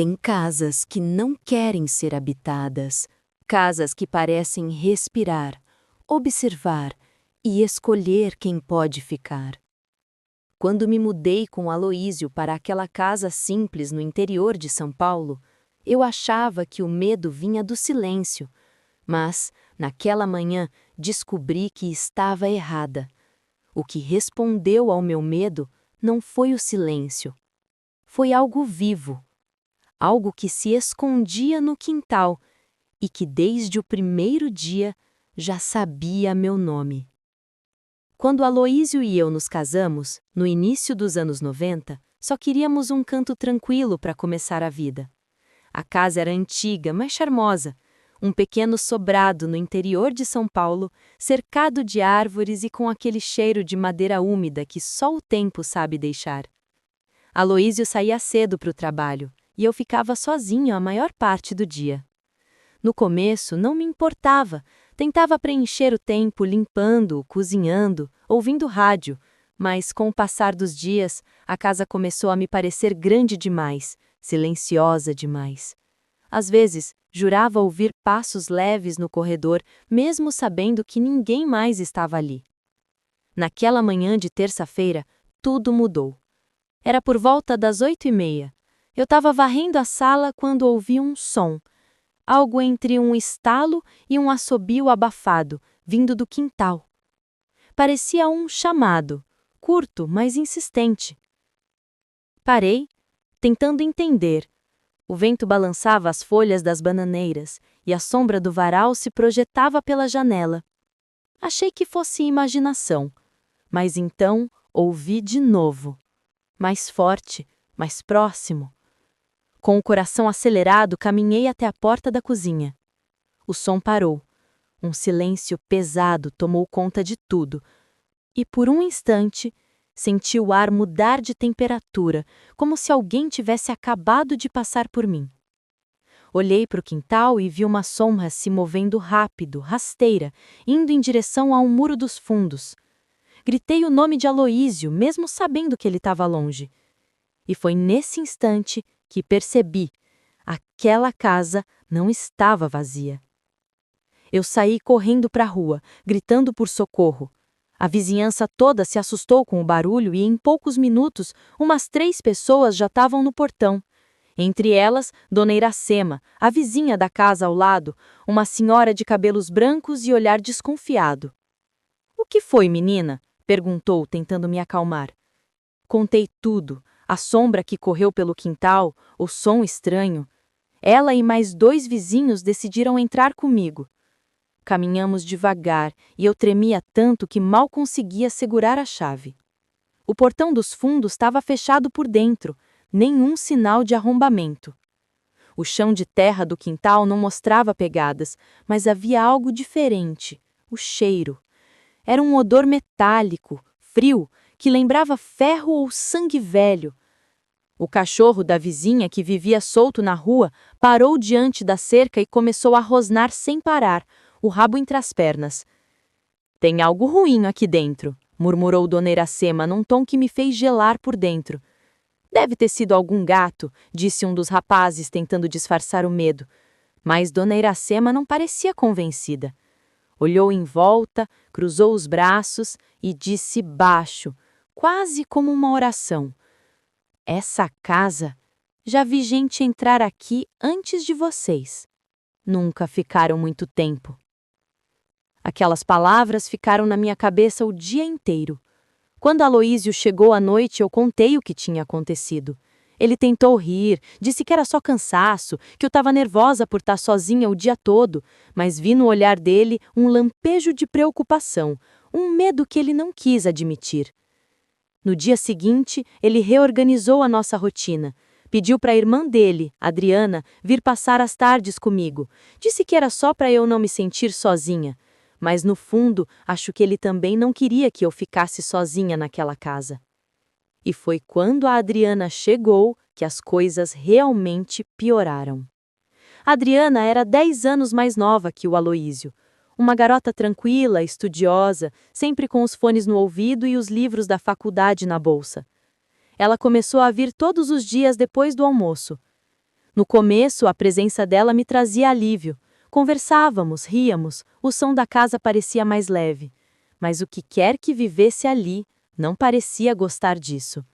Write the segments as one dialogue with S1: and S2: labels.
S1: Tem casas que não querem ser habitadas, casas que parecem respirar, observar e escolher quem pode ficar. Quando me mudei com Aloísio para aquela casa simples no interior de São Paulo, eu achava que o medo vinha do silêncio, mas, naquela manhã, descobri que estava errada. O que respondeu ao meu medo não foi o silêncio. Foi algo vivo. Algo que se escondia no quintal e que desde o primeiro dia já sabia meu nome. Quando Aloísio e eu nos casamos, no início dos anos 90, só queríamos um canto tranquilo para começar a vida. A casa era antiga, mas charmosa, um pequeno sobrado no interior de São Paulo, cercado de árvores e com aquele cheiro de madeira úmida que só o tempo sabe deixar. Aloísio saía cedo para o trabalho e eu ficava sozinho a maior parte do dia. No começo, não me importava, tentava preencher o tempo limpando, cozinhando, ouvindo rádio, mas com o passar dos dias, a casa começou a me parecer grande demais, silenciosa demais. Às vezes, jurava ouvir passos leves no corredor, mesmo sabendo que ninguém mais estava ali. Naquela manhã de terça-feira, tudo mudou. Era por volta das 8h30. Eu estava varrendo a sala quando ouvi um som. Algo entre um estalo e um assobio abafado, vindo do quintal. Parecia um chamado, curto, mas insistente. Parei, tentando entender. O vento balançava as folhas das bananeiras e a sombra do varal se projetava pela janela. Achei que fosse imaginação, mas então ouvi de novo. Mais forte, mais próximo. Com o coração acelerado, caminhei até a porta da cozinha. O som parou. Um silêncio pesado tomou conta de tudo. E por um instante, senti o ar mudar de temperatura, como se alguém tivesse acabado de passar por mim. Olhei para o quintal e vi uma sombra se movendo rápido, rasteira, indo em direção a um muro dos fundos. Gritei o nome de Aloísio, mesmo sabendo que ele estava longe. E foi nesse instante que percebi, aquela casa não estava vazia. Eu saí correndo para a rua, gritando por socorro. A vizinhança toda se assustou com o barulho e em poucos minutos, umas 3 pessoas já estavam no portão. Entre elas, Dona Iracema, a vizinha da casa ao lado, uma senhora de cabelos brancos e olhar desconfiado. "O que foi, menina?" perguntou, tentando me acalmar. Contei tudo. A sombra que correu pelo quintal, o som estranho. Ela e mais 2 vizinhos decidiram entrar comigo. Caminhamos devagar e eu tremia tanto que mal conseguia segurar a chave. O portão dos fundos estava fechado por dentro, nenhum sinal de arrombamento. O chão de terra do quintal não mostrava pegadas, mas havia algo diferente, o cheiro. Era um odor metálico, frio, que lembrava ferro ou sangue velho. O cachorro da vizinha, que vivia solto na rua, parou diante da cerca e começou a rosnar sem parar, o rabo entre as pernas. "Tem algo ruim aqui dentro", murmurou Dona Iracema num tom que me fez gelar por dentro. "Deve ter sido algum gato", disse um dos rapazes tentando disfarçar o medo. Mas Dona Iracema não parecia convencida. Olhou em volta, cruzou os braços e disse baixo, quase como uma oração: "Essa casa, já vi gente entrar aqui antes de vocês. Nunca ficaram muito tempo." Aquelas palavras ficaram na minha cabeça o dia inteiro. Quando Aloísio chegou à noite, eu contei o que tinha acontecido. Ele tentou rir, disse que era só cansaço, que eu estava nervosa por estar sozinha o dia todo, mas vi no olhar dele um lampejo de preocupação, um medo que ele não quis admitir. No dia seguinte, ele reorganizou a nossa rotina. Pediu para a irmã dele, Adriana, vir passar as tardes comigo. Disse que era só para eu não me sentir sozinha. Mas no fundo, acho que ele também não queria que eu ficasse sozinha naquela casa. E foi quando a Adriana chegou que as coisas realmente pioraram. A Adriana era 10 anos mais nova que o Aloísio. Uma garota tranquila, estudiosa, sempre com os fones no ouvido e os livros da faculdade na bolsa. Ela começou a vir todos os dias depois do almoço. No começo, a presença dela me trazia alívio. Conversávamos, ríamos, o som da casa parecia mais leve. Mas o que quer que vivesse ali não parecia gostar disso.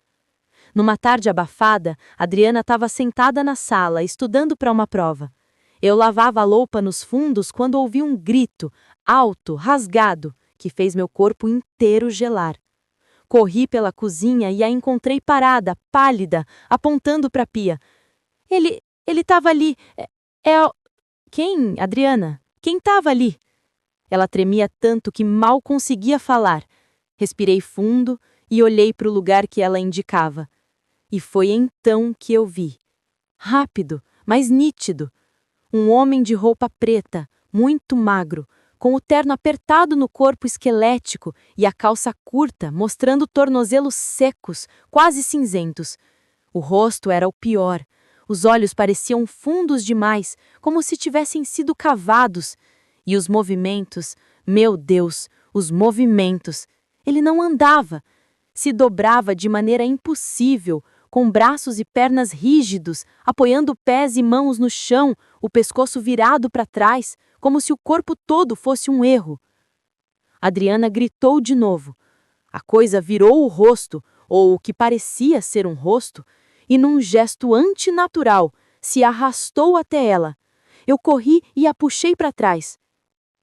S1: Numa tarde abafada, Adriana estava sentada na sala, estudando para uma prova. Eu lavava a louça nos fundos quando ouvi um grito, alto, rasgado, que fez meu corpo inteiro gelar. Corri pela cozinha e a encontrei parada, pálida, apontando para a pia. Ele estava ali. Quem, Adriana? Quem estava ali? Ela tremia tanto que mal conseguia falar. Respirei fundo e olhei para o lugar que ela indicava. E foi então que eu vi. Rápido, mas nítido. Um homem de roupa preta, muito magro, com o terno apertado no corpo esquelético e a calça curta, mostrando tornozelos secos, quase cinzentos. O rosto era o pior. Os olhos pareciam fundos demais, como se tivessem sido cavados. E os movimentos, meu Deus, os movimentos. Ele não andava. Se dobrava de maneira impossível, com braços e pernas rígidos, apoiando pés e mãos no chão, o pescoço virado para trás, como se o corpo todo fosse um erro. Adriana gritou de novo. A coisa virou o rosto, ou o que parecia ser um rosto, e num gesto antinatural, se arrastou até ela. Eu corri e a puxei para trás.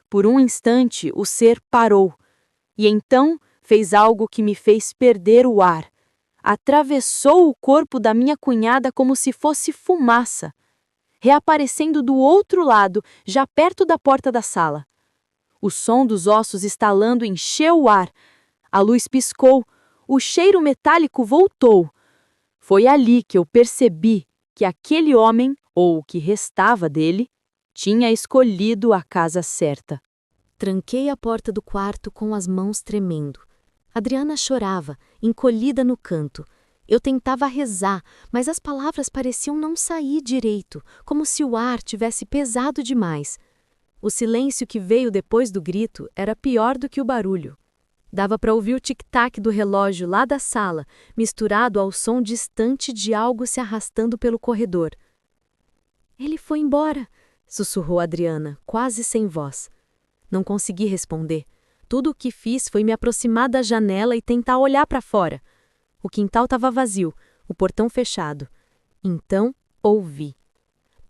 S1: Por um instante, o ser parou, e então fez algo que me fez perder o ar. Atravessou o corpo da minha cunhada como se fosse fumaça, reaparecendo do outro lado, já perto da porta da sala. O som dos ossos estalando encheu o ar. A luz piscou, o cheiro metálico voltou. Foi ali que eu percebi que aquele homem, ou o que restava dele, tinha escolhido a casa certa. Tranquei a porta do quarto com as mãos tremendo. Adriana chorava, encolhida no canto. Eu tentava rezar, mas as palavras pareciam não sair direito, como se o ar tivesse pesado demais. O silêncio que veio depois do grito era pior do que o barulho. Dava para ouvir o tic-tac do relógio lá da sala, misturado ao som distante de algo se arrastando pelo corredor. Ele foi embora, sussurrou Adriana, quase sem voz. Não consegui responder. Tudo o que fiz foi me aproximar da janela e tentar olhar para fora. O quintal estava vazio, o portão fechado. Então, ouvi.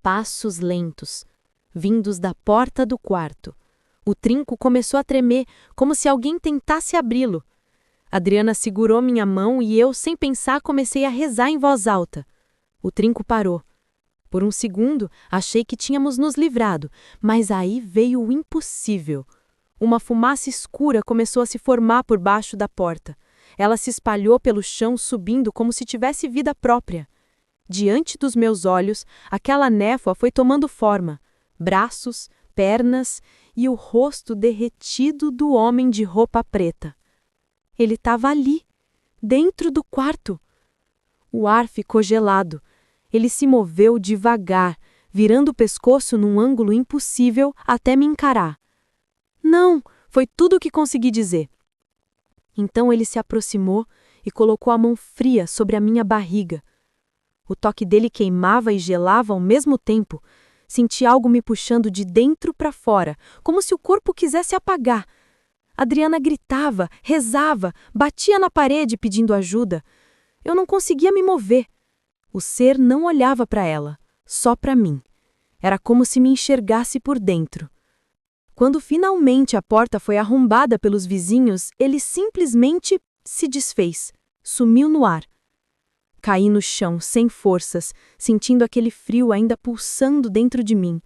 S1: Passos lentos, vindos da porta do quarto. O trinco começou a tremer, como se alguém tentasse abri-lo. Adriana segurou minha mão e eu, sem pensar, comecei a rezar em voz alta. O trinco parou. Por um segundo, achei que tínhamos nos livrado, mas aí veio o impossível. Uma fumaça escura começou a se formar por baixo da porta. Ela se espalhou pelo chão, subindo como se tivesse vida própria. Diante dos meus olhos, aquela névoa foi tomando forma. Braços, pernas e o rosto derretido do homem de roupa preta. Ele estava ali, dentro do quarto. O ar ficou gelado. Ele se moveu devagar, virando o pescoço num ângulo impossível até me encarar. Não, foi tudo o que consegui dizer. Então ele se aproximou e colocou a mão fria sobre a minha barriga. O toque dele queimava e gelava ao mesmo tempo. Senti algo me puxando de dentro para fora, como se o corpo quisesse apagar. Adriana gritava, rezava, batia na parede pedindo ajuda. Eu não conseguia me mover. O ser não olhava para ela, só para mim. Era como se me enxergasse por dentro. Quando finalmente a porta foi arrombada pelos vizinhos, ele simplesmente se desfez, sumiu no ar. Caí no chão, sem forças, sentindo aquele frio ainda pulsando dentro de mim.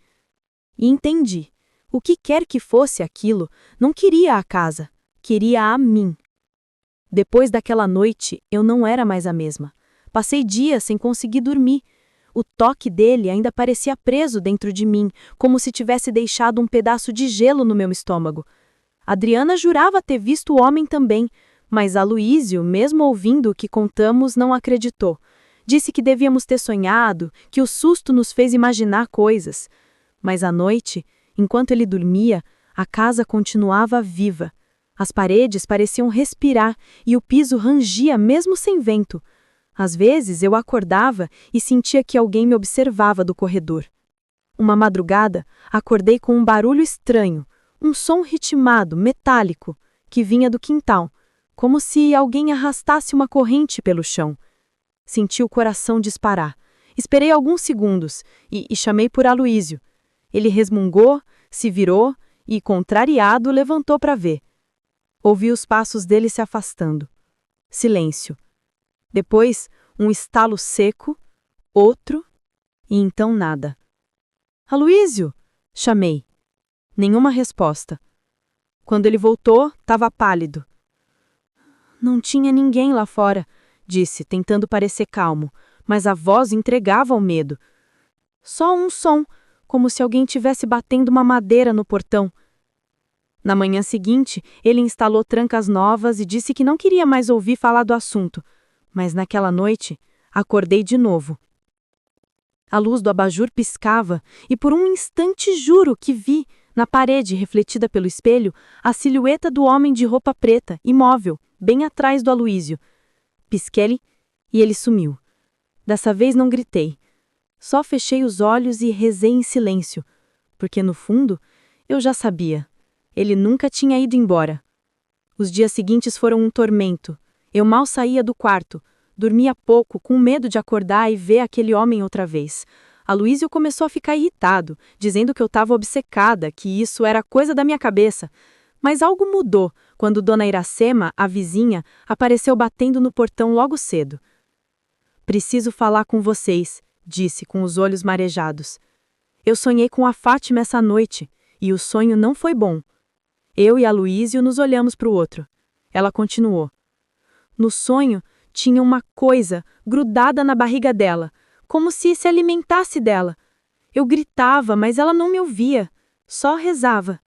S1: E entendi. O que quer que fosse aquilo, não queria a casa, queria a mim. Depois daquela noite, eu não era mais a mesma. Passei dias sem conseguir dormir. O toque dele ainda parecia preso dentro de mim, como se tivesse deixado um pedaço de gelo no meu estômago. Adriana jurava ter visto o homem também, mas Aloísio, mesmo ouvindo o que contamos, não acreditou. Disse que devíamos ter sonhado, que o susto nos fez imaginar coisas. Mas à noite, enquanto ele dormia, a casa continuava viva. As paredes pareciam respirar e o piso rangia mesmo sem vento.
S2: Às vezes eu acordava e sentia que alguém me observava do corredor. Uma madrugada, acordei com um barulho estranho, um som ritmado, metálico, que vinha do quintal, como se alguém arrastasse uma corrente pelo chão. Senti o coração disparar. Esperei alguns segundos e chamei por Aloísio. Ele resmungou, se virou e, contrariado, levantou para ver. Ouvi os passos dele se afastando. Silêncio. Depois, um estalo seco, outro, e então nada. Aloísio! Chamei. Nenhuma resposta. Quando ele voltou, estava pálido. Não tinha ninguém lá fora, disse, tentando parecer calmo, mas a voz entregava ao medo. Só um som, como se alguém tivesse batendo uma madeira no portão. Na manhã seguinte, ele instalou trancas novas e disse que não queria mais ouvir falar do assunto. Mas naquela noite, acordei de novo. A luz do abajur piscava e por um instante juro que vi, na parede refletida pelo espelho, a silhueta do homem de roupa preta, imóvel, bem atrás do Aloísio. Pisquei-lhe e ele sumiu. Dessa vez não gritei. Só fechei os olhos e rezei em silêncio, porque no fundo eu já sabia. Ele nunca tinha ido embora. Os dias seguintes foram um tormento. Eu mal saía do quarto. Dormia pouco, com medo de acordar e ver aquele homem outra vez. Aloísio começou a ficar irritado, dizendo que eu estava obcecada, que isso era coisa da minha cabeça. Mas algo mudou quando Dona Iracema, a vizinha, apareceu batendo no portão logo cedo. Preciso falar com vocês, disse com os olhos marejados. Eu sonhei com a Fátima essa noite, e o sonho não foi bom. Eu e Aloísio nos olhamos para o outro. Ela continuou. No sonho, tinha uma coisa grudada na barriga dela, como se alimentasse dela. Eu gritava, mas ela não me ouvia, só rezava.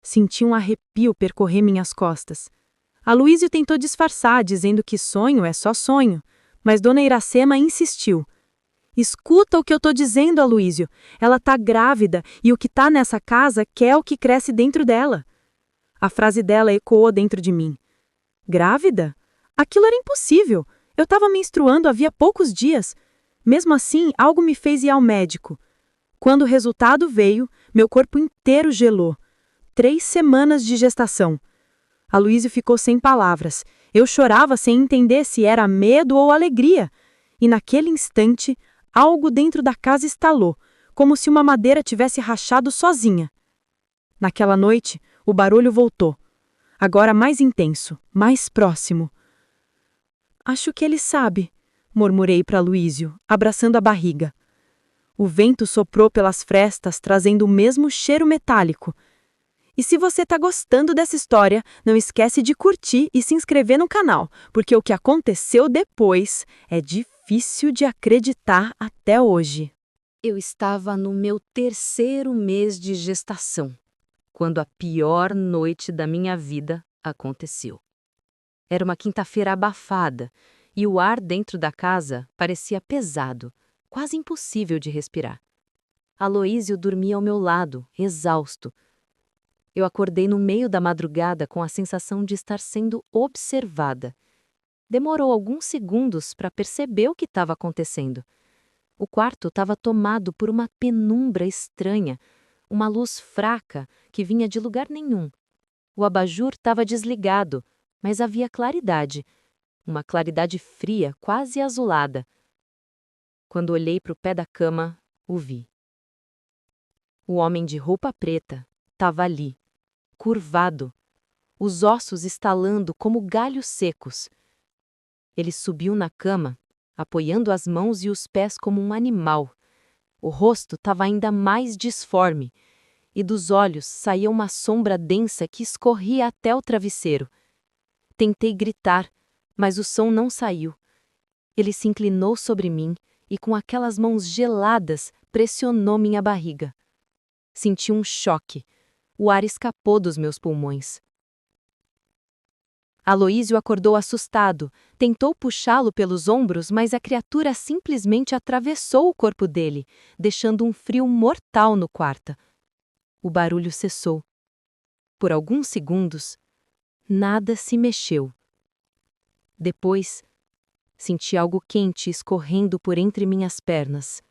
S2: Senti um arrepio percorrer minhas costas. Aloísio tentou disfarçar, dizendo que sonho é só sonho, mas Dona Iracema insistiu. Escuta o que eu estou dizendo, Aloísio. Ela está grávida e o que está nessa casa quer o que cresce dentro dela. A frase dela ecoou dentro de mim. Grávida? Aquilo era impossível. Eu estava menstruando havia poucos dias. Mesmo assim, algo me fez ir ao médico. Quando o resultado veio, meu corpo inteiro gelou. 3 semanas de gestação. Aloísio ficou sem palavras. Eu chorava sem entender se era medo ou alegria. E naquele instante, algo dentro da casa estalou, como se uma madeira tivesse rachado sozinha. Naquela noite, o barulho voltou. Agora mais intenso, mais próximo. Acho que ele sabe, murmurei para Aloísio, abraçando a barriga. O vento soprou pelas frestas, trazendo o mesmo cheiro metálico. E se você está gostando dessa história, não esquece de curtir e se inscrever no canal, porque o que aconteceu depois é difícil de acreditar até hoje.
S1: Eu estava no meu 3º mês de gestação, quando a pior noite da minha vida aconteceu. Era uma quinta-feira abafada e o ar dentro da casa parecia pesado, quase impossível de respirar. Aloísio dormia ao meu lado, exausto. Eu acordei no meio da madrugada com a sensação de estar sendo observada. Demorou alguns segundos para perceber o que estava acontecendo. O quarto estava tomado por uma penumbra estranha, uma luz fraca que vinha de lugar nenhum. O abajur estava desligado, mas havia claridade, uma claridade fria, quase azulada. Quando olhei para o pé da cama, o vi. O homem de roupa preta estava ali, curvado, os ossos estalando como galhos secos. Ele subiu na cama, apoiando as mãos e os pés como um animal. O rosto estava ainda mais disforme, e dos olhos saía uma sombra densa que escorria até o travesseiro. Tentei gritar, mas o som não saiu. Ele se inclinou sobre mim e com aquelas mãos geladas pressionou minha barriga. Senti um choque. O ar escapou dos meus pulmões. Aloísio acordou assustado, tentou puxá-lo pelos ombros, mas a criatura simplesmente atravessou o corpo dele, deixando um frio mortal no quarto. O barulho cessou. Por alguns segundos, nada se mexeu. Depois, Senti algo quente escorrendo por entre minhas pernas.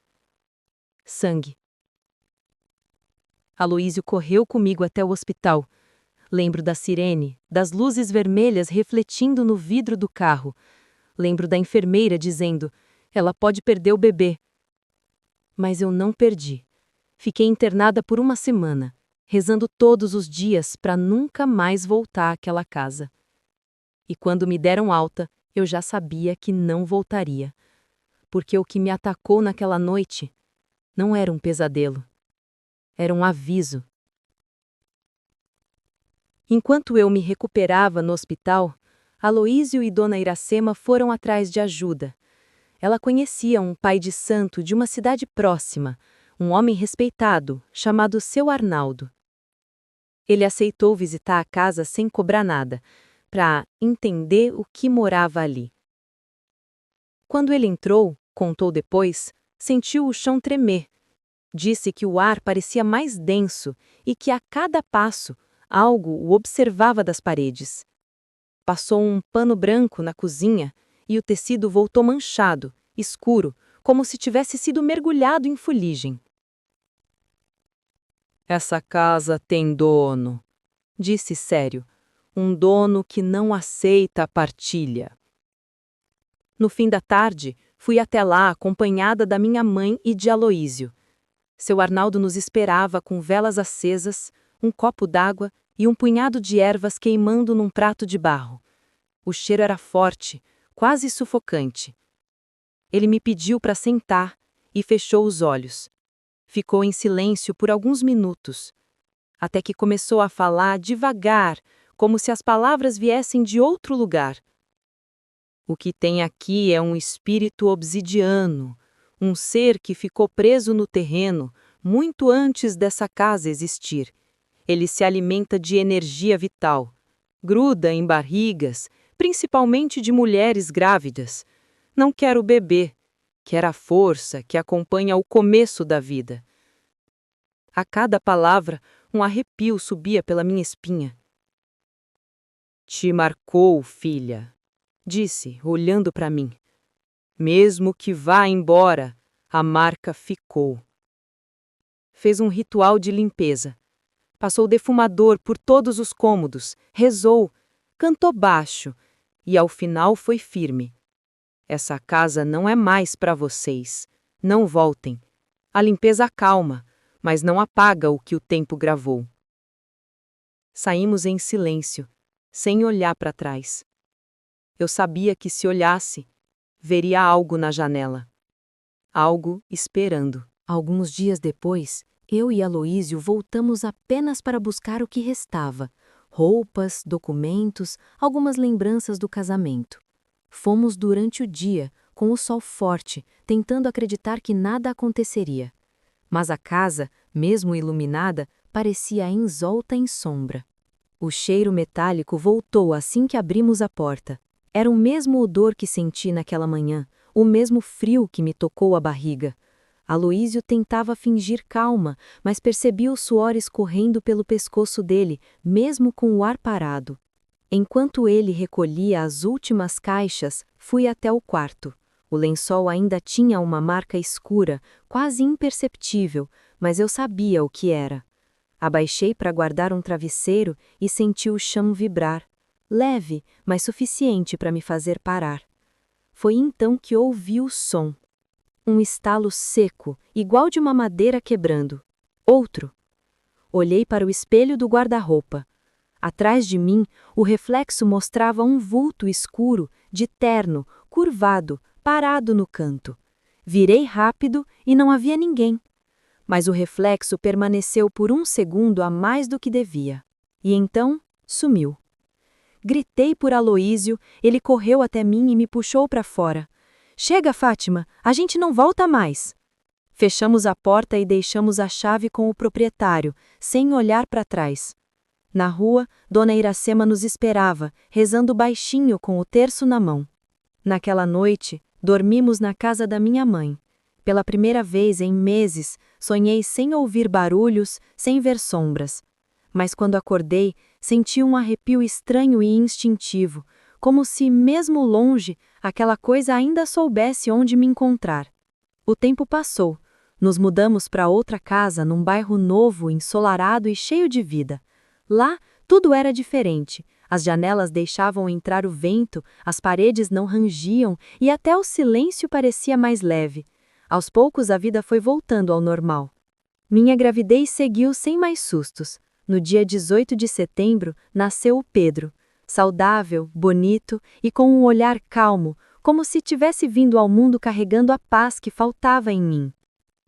S1: Sangue. Aloísio correu comigo até o hospital. Lembro da sirene, das luzes vermelhas refletindo no vidro do carro. Lembro da enfermeira dizendo: ela pode perder o bebê. Mas eu não perdi. Fiquei internada por uma semana, rezando todos os dias para nunca mais voltar àquela casa. E quando me deram alta, eu já sabia que não voltaria. Porque o que me atacou naquela noite não era um pesadelo. Era um aviso. Enquanto eu me recuperava no hospital, Aloísio e Dona Iracema foram atrás de ajuda. Ela conhecia um pai de santo de uma cidade próxima, um homem respeitado, chamado Seu Arnaldo. Ele aceitou visitar a casa sem cobrar nada, para entender o que morava ali. Quando ele entrou, contou depois, sentiu o chão tremer. Disse que o ar parecia mais denso e que a cada passo algo o observava das paredes. Passou um pano branco na cozinha e o tecido voltou manchado, escuro, como se tivesse sido mergulhado em fuligem. Essa casa tem dono, disse sério, um dono que não aceita a partilha. No fim da tarde, fui até lá acompanhada da minha mãe e de Aloísio. Seu Arnaldo nos esperava com velas acesas, um copo d'água e um punhado de ervas queimando num prato de barro. O cheiro era forte, quase sufocante. Ele me pediu para sentar e fechou os olhos. Ficou em silêncio por alguns minutos, até que começou a falar devagar, como se as palavras viessem de outro lugar. O que tem aqui é um espírito obsidiano, um ser que ficou preso no terreno muito antes dessa casa existir. Ele se alimenta de energia vital, gruda em barrigas, principalmente de mulheres grávidas. Não quer o bebê, quer a força que acompanha o começo da vida. A cada palavra, um arrepio subia pela minha espinha. Te marcou, filha, disse, olhando para mim. Mesmo que vá embora, a marca ficou. Fez um ritual de limpeza. Passou defumador por todos os cômodos, rezou, cantou baixo e ao final foi firme. Essa casa não é mais para vocês. Não voltem. A limpeza acalma, mas não apaga o que o tempo gravou. Saímos em silêncio, sem olhar para trás. Eu sabia que se olhasse, veria algo na janela. Algo esperando. Alguns dias depois, eu e Aloísio voltamos apenas para buscar o que restava: roupas, documentos, algumas lembranças do casamento. Fomos durante o dia, com o sol forte, tentando acreditar que nada aconteceria. Mas a casa, mesmo iluminada, parecia envolta em sombra. O cheiro metálico voltou assim que abrimos a porta. Era o mesmo odor que senti naquela manhã, o mesmo frio que me tocou a barriga. Aloísio tentava fingir calma, mas percebi o suor escorrendo pelo pescoço dele, mesmo com o ar parado. Enquanto ele recolhia as últimas caixas, fui até o quarto. O lençol ainda tinha uma marca escura, quase imperceptível, mas eu sabia o que era. Abaixei para guardar um travesseiro e senti o chão vibrar. Leve, mas suficiente para me fazer parar. Foi então que ouvi o som. Um estalo seco, igual de uma madeira quebrando. Outro. Olhei para o espelho do guarda-roupa. Atrás de mim, o reflexo mostrava um vulto escuro, de terno, curvado, parado no canto. Virei rápido e não havia ninguém. Mas o reflexo permaneceu por um segundo a mais do que devia. E então, sumiu. Gritei por Aloísio, ele correu até mim e me puxou para fora. Chega, Fátima, a gente não volta mais. Fechamos a porta e deixamos a chave com o proprietário, sem olhar para trás. Na rua, Dona Iracema nos esperava, rezando baixinho com o terço na mão. Naquela noite, dormimos na casa da minha mãe. Pela primeira vez em meses, sonhei sem ouvir barulhos, sem ver sombras. Mas quando acordei, senti um arrepio estranho e instintivo, como se, mesmo longe,
S2: aquela coisa ainda soubesse onde me encontrar. O tempo passou. Nos mudamos para outra casa num bairro novo, ensolarado e cheio de vida. Lá, tudo era diferente. As janelas deixavam entrar o vento, as paredes não rangiam e até o silêncio parecia mais leve. Aos poucos a vida foi voltando ao normal. Minha gravidez seguiu sem mais sustos. No dia 18 de setembro, nasceu o Pedro. Saudável, bonito e com um olhar calmo, como se tivesse vindo ao mundo carregando a paz que faltava em mim.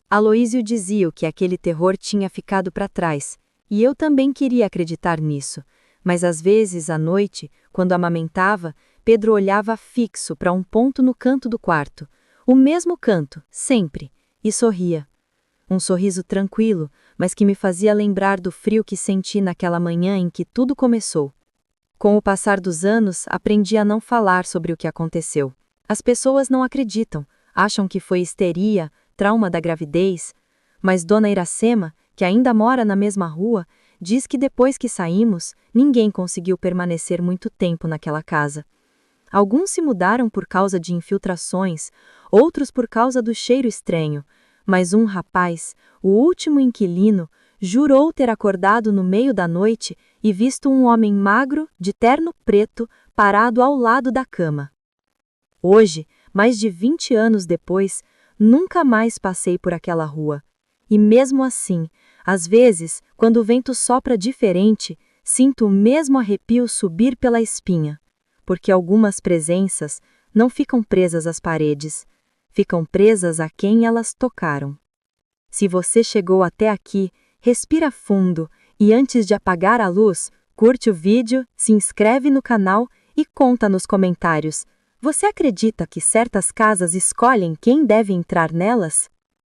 S2: Aloísio dizia que aquele terror tinha ficado para trás, e eu também queria acreditar nisso. Mas às vezes, à noite, quando amamentava, Pedro olhava fixo para um ponto no canto do quarto. O mesmo canto, sempre, e sorria. Um sorriso tranquilo, mas que me fazia lembrar do frio que senti naquela manhã em que tudo começou. Com o passar dos anos, aprendi a não falar sobre o que aconteceu. As pessoas não acreditam, acham que foi histeria, trauma da gravidez. Mas Dona Iracema, que ainda mora na mesma rua, diz que depois que saímos, ninguém conseguiu permanecer muito tempo naquela casa. Alguns se mudaram por causa de infiltrações, outros por causa do cheiro estranho, mas um rapaz, o último inquilino, jurou ter acordado no meio da noite e visto um homem magro, de terno preto, parado ao lado da cama. Hoje, mais de 20 anos depois, nunca mais passei por aquela rua. E mesmo assim, às vezes, quando o vento sopra diferente, sinto o mesmo arrepio subir pela espinha, porque algumas presenças não ficam presas às paredes, ficam presas a quem elas tocaram. Se você chegou até aqui, respira fundo e antes de apagar a luz, curte o vídeo, se inscreve no canal e conta nos comentários. Você acredita que certas casas escolhem quem deve entrar nelas?